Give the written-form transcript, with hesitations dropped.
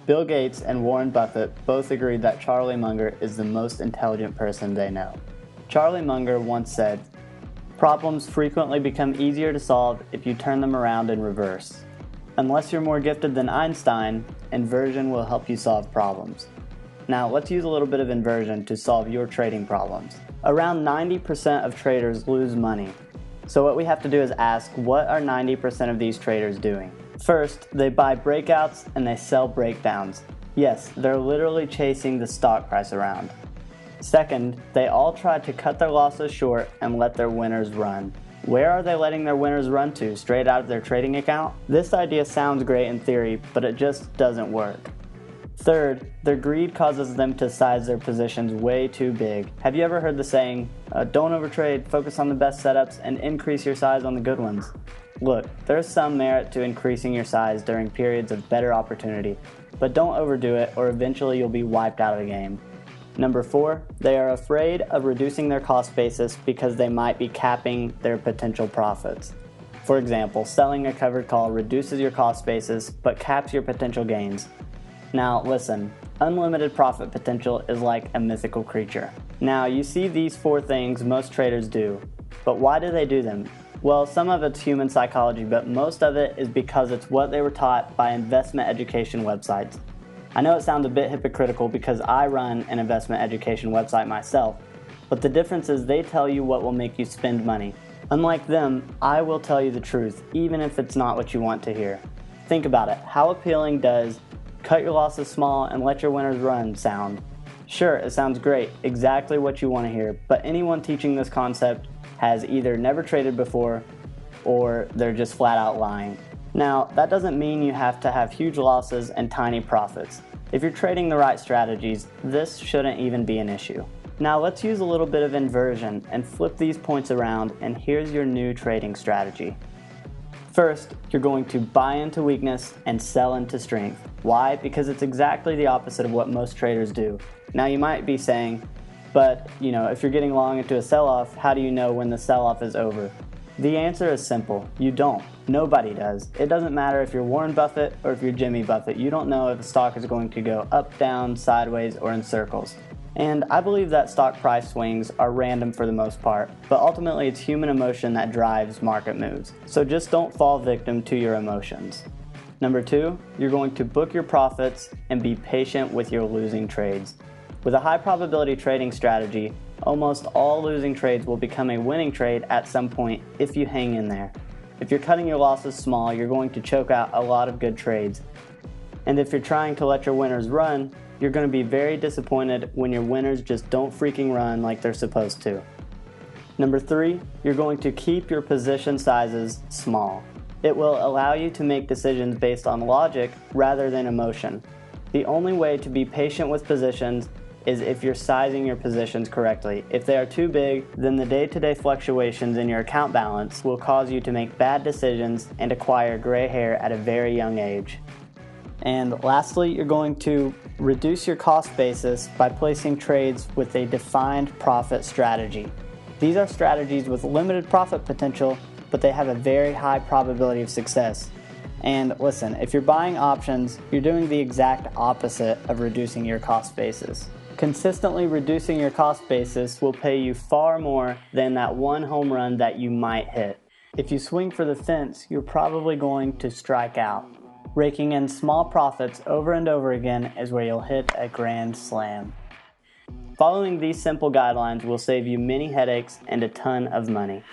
Bill Gates and Warren Buffett both agreed that Charlie Munger is the most intelligent person they know. Charlie Munger once said, "Problems frequently become easier to solve if you turn them around in reverse. Unless you're more gifted than Einstein, inversion will help you solve problems." Now let's use a little bit of inversion to solve your trading problems. Around 90% of traders lose money. So what we have to do is ask, what are 90% of these traders doing? First, they buy breakouts and they sell breakdowns. Yes, they're literally chasing the stock price around. Second, they all try to cut their losses short and let their winners run. Where are they letting their winners run to? Straight out of their trading account? This idea sounds great in theory, but it just doesn't work. Third, their greed causes them to size their positions way too big. Have you ever heard the saying, don't overtrade, focus on the best setups, and increase your size on the good ones? Look, there's some merit to increasing your size during periods of better opportunity, but don't overdo it or eventually you'll be wiped out of the game. Number 4, they are afraid of reducing their cost basis because they might be capping their potential profits. For example, selling a covered call reduces your cost basis but caps your potential gains. Now listen, unlimited profit potential is like a mythical creature. Now you see these 4 things most traders do, but why do they do them? Well, some of it's human psychology, but most of it is because it's what they were taught by investment education websites. I know it sounds a bit hypocritical because I run an investment education website myself, but the difference is they tell you what will make you spend money. Unlike them, I will tell you the truth, even if it's not what you want to hear. Think about it, how appealing does "cut your losses small and let your winners run" sound? Sure, it sounds great, exactly what you want to hear, but anyone teaching this concept has either never traded before or they're just flat out lying. Now, that doesn't mean you have to have huge losses and tiny profits. If you're trading the right strategies, this shouldn't even be an issue. Now let's use a little bit of inversion and flip these points around, and here's your new trading strategy. First, you're going to buy into weakness and sell into strength. Why? Because it's exactly the opposite of what most traders do. Now you might be saying, but if you're getting long into a sell-off, how do you know when the sell-off is over? The answer is simple. You don't. Nobody does. It doesn't matter if you're Warren Buffett or if you're Jimmy Buffett. You don't know if a stock is going to go up, down, sideways, or in circles. And I believe that stock price swings are random for the most part, but ultimately it's human emotion that drives market moves. So just don't fall victim to your emotions. Number 2, you're going to book your profits and be patient with your losing trades. With a high probability trading strategy, almost all losing trades will become a winning trade at some point if you hang in there. If you're cutting your losses small, you're going to choke out a lot of good trades. And if you're trying to let your winners run, you're going to be very disappointed when your winners just don't freaking run like they're supposed to. Number 3, you're going to keep your position sizes small. It will allow you to make decisions based on logic rather than emotion. The only way to be patient with positions is if you're sizing your positions correctly. If they are too big, then the day-to-day fluctuations in your account balance will cause you to make bad decisions and acquire gray hair at a very young age. And lastly, you're going to reduce your cost basis by placing trades with a defined profit strategy. These are strategies with limited profit potential, but they have a very high probability of success. And listen, if you're buying options, you're doing the exact opposite of reducing your cost basis. Consistently reducing your cost basis will pay you far more than that one home run that you might hit. If you swing for the fence, you're probably going to strike out. Raking in small profits over and over again is where you'll hit a grand slam. Following these simple guidelines will save you many headaches and a ton of money.